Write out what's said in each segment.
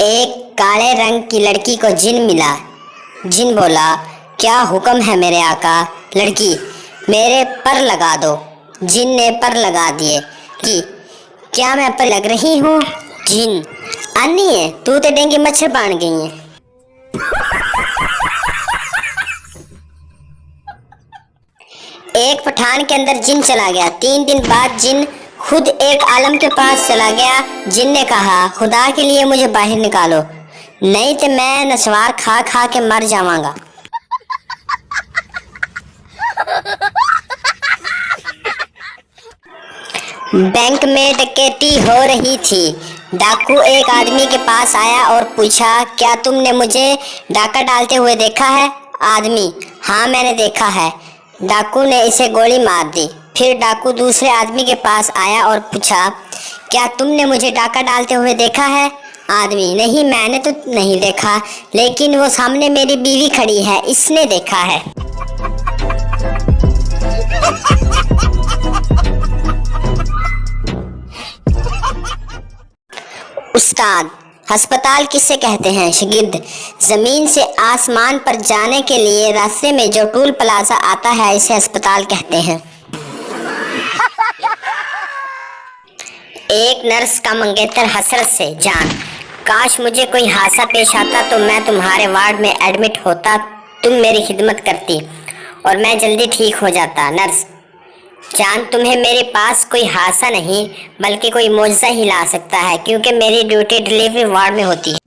एक काले रंग की लड़की को जिन मिला। जिन बोला, क्या हुक्म है मेरे आका। लड़की, मेरे पर लगा दो। जिन ने पर लगा दिए कि क्या मैं पर लग रही हूँ। जिन, अन्नी है तू तो डेंगू मच्छर बन गई है। एक पठान के अंदर जिन चला गया। 3 दिन बाद जिन खुद एक आलम के पास चला गया। जिन ने कहा, खुदा के लिए मुझे बाहर निकालो, नहीं तो मैं नस्वार खा खा के मर जाऊंगा। बैंक में डकैती हो रही थी। डाकू एक आदमी के पास आया और पूछा, क्या तुमने मुझे डाका डालते हुए देखा है। आदमी, हाँ मैंने देखा है। डाकू ने इसे गोली मार दी। फिर डाकू दूसरे आदमी के पास आया और पूछा, क्या तुमने मुझे डाका डालते हुए देखा है। आदमी, नहीं मैंने तो नहीं देखा, लेकिन वो सामने मेरी बीवी खड़ी है, इसने देखा है। उस्ताद, अस्पताल किसे कहते हैं। शागिर्द, जमीन से आसमान पर जाने के लिए रास्ते में जो टूल प्लाजा आता है, इसे अस्पताल कहते हैं। एक नर्स का मंगेतर हसरत से, जान, काश मुझे कोई हादसा पेश आता तो मैं तुम्हारे वार्ड में एडमिट होता, तुम मेरी खिदमत करती और मैं जल्दी ठीक हो जाता। नर्स, जान, तुम्हें मेरे पास कोई हादसा नहीं बल्कि कोई मौजज़ा ही ला सकता है, क्योंकि मेरी ड्यूटी डिलीवरी वार्ड में होती है।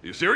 You serious?